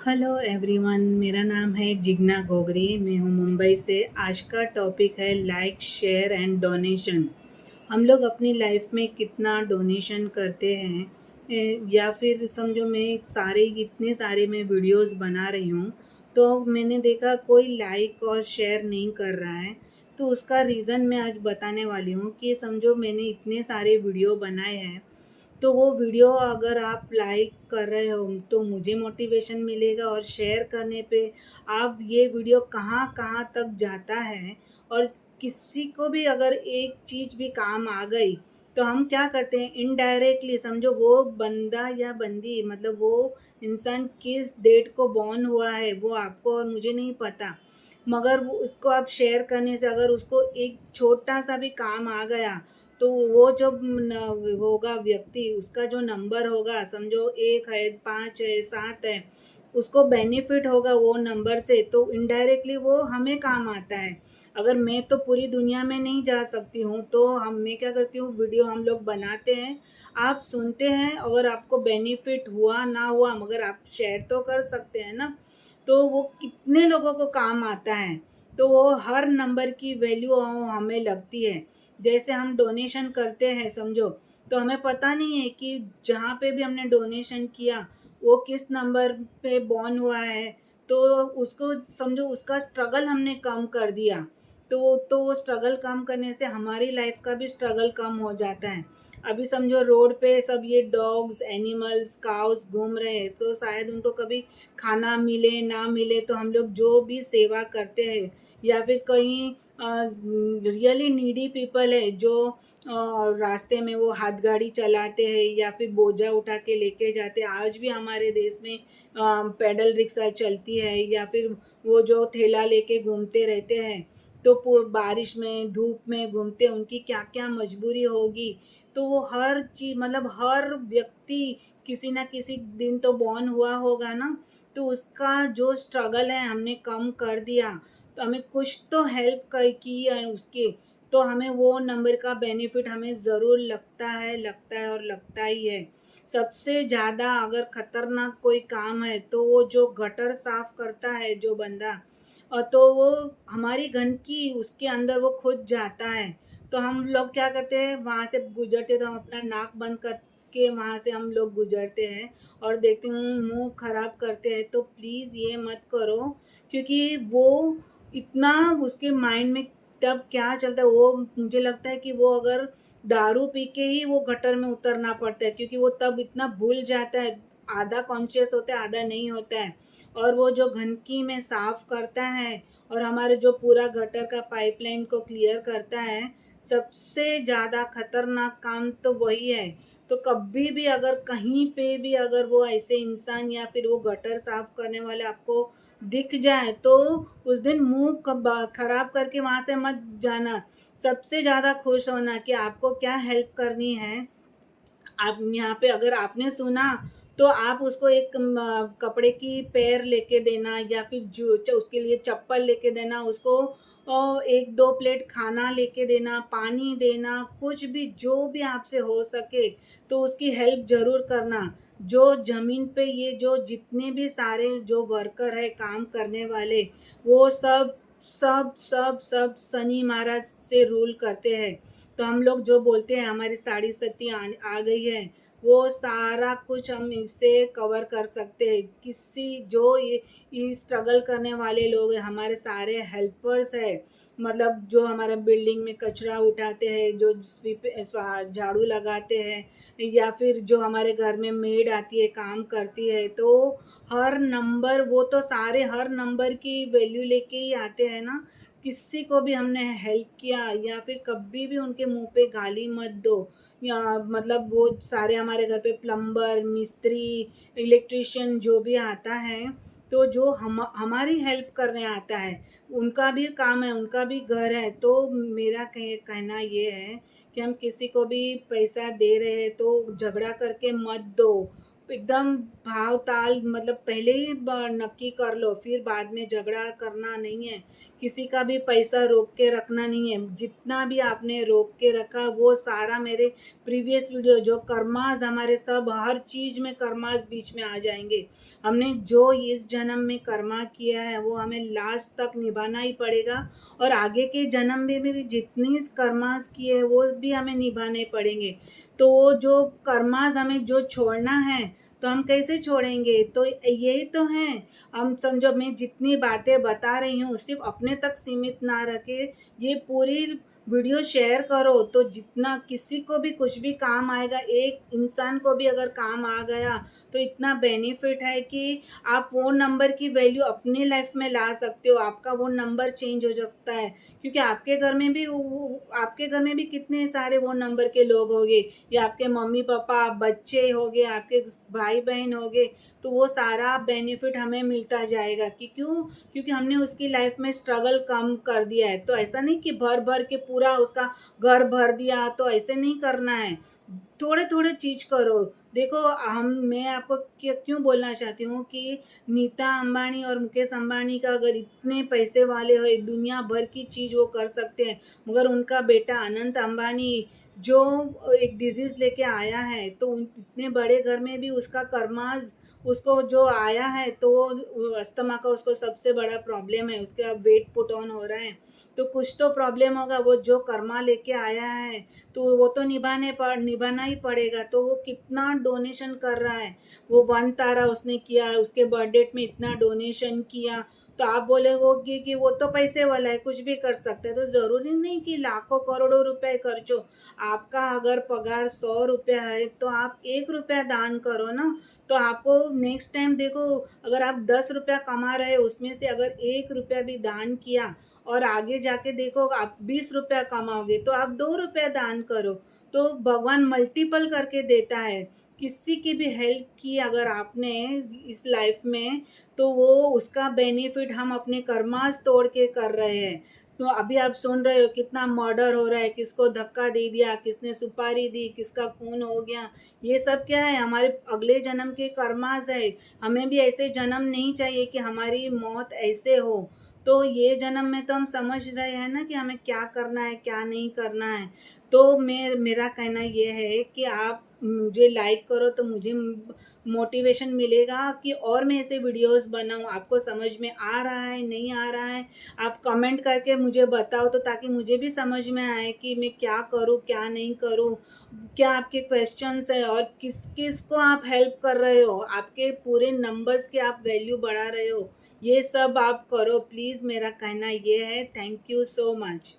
Hello everyone, मेरा नाम है जिग्ना गोगरी। मैं हूँ मुंबई से। आज का टॉपिक है लाइक, शेयर एंड डोनेशन। हम लोग अपनी लाइफ में कितना डोनेशन करते हैं, या फिर समझो इतने सारे मैं वीडियोस बना रही हूँ, तो मैंने देखा कोई लाइक और शेयर नहीं कर रहा है। तो उसका रीज़न मैं आज बताने वाली हूँ कि समझो मैंने इतने सारे वीडियो बनाए हैं, तो वो वीडियो अगर आप लाइक कर रहे हो तो मुझे मोटिवेशन मिलेगा, और शेयर करने पे आप ये वीडियो कहाँ कहाँ तक जाता है, और किसी को भी अगर एक चीज़ भी काम आ गई तो हम क्या करते हैं, इनडायरेक्टली समझो वो बंदा या बंदी, मतलब वो इंसान किस डेट को बॉर्न हुआ है वो आपको और मुझे नहीं पता, मगर वो उसको आप शेयर करने से अगर उसको एक छोटा सा भी काम आ गया, तो वो जो होगा व्यक्ति, उसका जो नंबर होगा, समझो 1 है, 5 है, 7 है, उसको बेनिफिट होगा वो नंबर से, तो इनडायरेक्टली वो हमें काम आता है। अगर मैं तो पूरी दुनिया में नहीं जा सकती हूँ, तो मैं क्या करती हूँ, वीडियो हम लोग बनाते हैं, आप सुनते हैं, अगर आपको बेनिफिट हुआ ना हुआ, मगर आप शेयर तो कर सकते हैं ना। तो वो कितने लोगों को काम आता है, तो वो हर नंबर की वैल्यू हमें लगती है। जैसे हम डोनेशन करते हैं समझो, तो हमें पता नहीं है कि जहाँ पे भी हमने डोनेशन किया वो किस नंबर पे बॉर्न हुआ है, तो उसको समझो उसका स्ट्रगल हमने कम कर दिया, तो वो स्ट्रगल कम करने से हमारी लाइफ का भी स्ट्रगल कम हो जाता है। अभी समझो रोड पे सब ये डॉग्स, एनिमल्स, काउस घूम रहे हैं, तो शायद उनको कभी खाना मिले ना मिले, तो हम लोग जो भी सेवा करते हैं, या फिर कहीं रियली नीडी पीपल है जो रास्ते में वो हाथ गाड़ी चलाते हैं या फिर बोझा उठा के लेके जाते हैं। आज भी हमारे देश में पैडल रिक्शा चलती है, या फिर वो जो ठेला लेके घूमते रहते हैं, तो बारिश में धूप में घूमते, उनकी क्या क्या मजबूरी होगी। तो वो हर चीज, मतलब हर व्यक्ति किसी ना किसी दिन तो बॉर्न हुआ होगा ना, तो उसका जो स्ट्रगल है हमने कम कर दिया, तो हमें कुछ तो हेल्प कर की है उसके, तो हमें वो नंबर का बेनिफिट हमें ज़रूर लगता है और लगता ही है। सबसे ज़्यादा अगर खतरनाक कोई काम है, तो वो जो गटर साफ करता है जो बंदा, और तो वो हमारी गंदगी उसके अंदर वो खुद जाता है, तो हम लोग क्या करते हैं, वहाँ से गुजरते तो हम अपना नाक बंद करके वहाँ से हम लोग गुजरते हैं, और देखते हैं मुंह खराब करते हैं। तो प्लीज़ ये मत करो, क्योंकि वो इतना उसके माइंड में तब क्या चलता है, वो मुझे लगता है कि वो अगर दारू पी के ही वो गटर में उतरना पड़ता है, क्योंकि वो तब इतना भूल जाता है, आधा कॉन्शियस होता है, आधा नहीं होता है। और वो जो गंदगी में साफ करता है, और हमारे जो पूरा गटर का पाइपलाइन को क्लियर करता है, सबसे ज़्यादा खतरनाक काम तो वही है। तो कभी भी अगर कहीं पे भी अगर वो ऐसे इंसान या फिर वो गटर साफ करने वाले आपको दिख जाए, तो उस दिन मुंह खराब करके वहां से मत जाना। सबसे ज्यादा खुश होना कि आपको क्या हेल्प करनी है। आप यहाँ पे अगर आपने सुना, तो आप उसको एक कपड़े की पैर लेके देना, या फिर जो उसके लिए चप्पल लेके देना उसको, और एक दो प्लेट खाना लेके देना, पानी देना, कुछ भी जो भी आपसे हो सके, तो उसकी हेल्प जरूर करना। जो जमीन पे ये जो जितने भी सारे जो वर्कर है काम करने वाले, वो सब सब सब सब शनि महाराज से रूल करते हैं। तो हम लोग जो बोलते हैं हमारी साढ़े सती आ गई है, वो सारा कुछ हम इससे कवर कर सकते हैं। किसी जो ये स्ट्रगल करने वाले लोग हैं, हमारे सारे हेल्पर्स है, मतलब जो हमारा बिल्डिंग में कचरा उठाते हैं, जो स्वीप झाड़ू लगाते हैं, या फिर जो हमारे घर में मेड आती है काम करती है, तो हर नंबर, वो तो सारे हर नंबर की वैल्यू लेके ही आते हैं ना। किसी को भी हमने हेल्प किया, या फिर कभी भी उनके मुंह पे गाली मत दो, या मतलब वो सारे हमारे घर पे प्लम्बर, मिस्त्री, इलेक्ट्रिशियन जो भी आता है, तो जो हमारी हेल्प करने आता है, उनका भी काम है, उनका भी घर है। तो मेरा कहना ये है कि हम किसी को भी पैसा दे रहे हैं तो झगड़ा करके मत दो। एकदम भाव ताल मतलब पहले ही नक्की कर लो, फिर बाद में झगड़ा करना नहीं है। किसी का भी पैसा रोक के रखना नहीं है। जितना भी आपने रोक के रखा वो सारा मेरे प्रीवियस वीडियो जो कर्मास हमारे सब हर चीज़ में कर्मास बीच में आ जाएंगे। हमने जो इस जन्म में कर्मा किया है वो हमें लास्ट तक निभाना ही पड़ेगा, और आगे के जन्म में भी जितनी कर्मास किए हैं वो भी हमें निभाने पड़ेंगे। तो वो जो कर्मास हमें जो छोड़ना है तो हम कैसे छोड़ेंगे? तो यही तो है। हम समझो मैं जितनी बातें बता रही हूँ सिर्फ अपने तक सीमित ना रखे, ये पूरी वीडियो शेयर करो तो जितना किसी को भी कुछ भी काम आएगा, एक इंसान को भी अगर काम आ गया तो इतना बेनिफिट है कि आप वो नंबर की वैल्यू अपनी लाइफ में ला सकते हो। आपका वो नंबर चेंज हो सकता है, क्योंकि आपके घर में भी आपके घर में भी कितने सारे वो नंबर के लोग होंगे, या आपके मम्मी पापा बच्चे होंगे, आपके भाई बहन होंगे। तो वो सारा बेनिफिट हमें मिलता जाएगा कि क्यों, क्योंकि हमने उसकी लाइफ में स्ट्रगल कम कर दिया है। तो ऐसा नहीं कि भर भर के पूरा उसका घर भर दिया, तो ऐसे नहीं करना है। थोड़े थोड़े चीज करो। देखो हम मैं आपको क्यों बोलना चाहती हूँ कि नीता अंबानी और मुकेश अंबानी का अगर इतने पैसे वाले हो, दुनिया भर की चीज़ वो कर सकते हैं, मगर उनका बेटा अनंत अंबानी जो एक डिजीज़ लेके आया है, तो इतने बड़े घर में भी उसका कर्माज उसको जो आया है, तो वो अस्थमा का उसको सबसे बड़ा प्रॉब्लम है, उसका वेट पुट ऑन हो रहा है। तो कुछ तो प्रॉब्लम होगा, वो जो कर्मा लेके आया है तो वो तो निभाना ही पड़ेगा। तो वो कितना डोनेशन कर रहा है, वो 1 तारा उसने किया, उसके बर्थडे में इतना डोनेशन किया। तो आप बोलोगे कि वो तो पैसे वाला है, कुछ भी कर सकता है। तो ज़रूरी नहीं कि लाखों करोड़ों रुपए खर्च हो। आपका अगर पगार 100 रुपया है तो आप 1 रुपया दान करो ना। तो आपको नेक्स्ट टाइम देखो, अगर आप 10 रुपया कमा रहे हो उसमें से अगर 1 रुपया भी दान किया, और आगे जाके देखो आप 20 रुपया कमाओगे तो आप 2 रुपया दान करो। तो भगवान मल्टीपल करके देता है। किसी की भी हेल्प की अगर आपने इस लाइफ में, तो वो उसका बेनिफिट हम अपने कर्मास तोड़ के कर रहे हैं। तो अभी आप सुन रहे हो कितना मर्डर हो रहा है, किसको धक्का दे दिया, किसने सुपारी दी, किसका खून हो गया। ये सब क्या है? हमारे अगले जन्म के कर्मास है। हमें भी ऐसे जन्म नहीं चाहिए कि हमारी मौत ऐसे हो। तो ये जन्म में तो हम समझ रहे हैं ना कि हमें क्या करना है, क्या नहीं करना है। तो मेरा कहना ये है कि आप मुझे लाइक करो तो मुझे मोटिवेशन मिलेगा कि और मैं ऐसे वीडियोस बनाऊँ। आपको समझ में आ रहा है, नहीं आ रहा है, आप कमेंट करके मुझे बताओ, तो ताकि मुझे भी समझ में आए कि मैं क्या करूँ, क्या नहीं करूँ। क्या आपके क्वेश्चंस है, और किस-किस को आप हेल्प कर रहे हो, आपके पूरे नंबर्स की आप वैल्यू बढ़ा रहे हो। ये सब आप करो प्लीज़, मेरा कहना ये है। Thank you so much.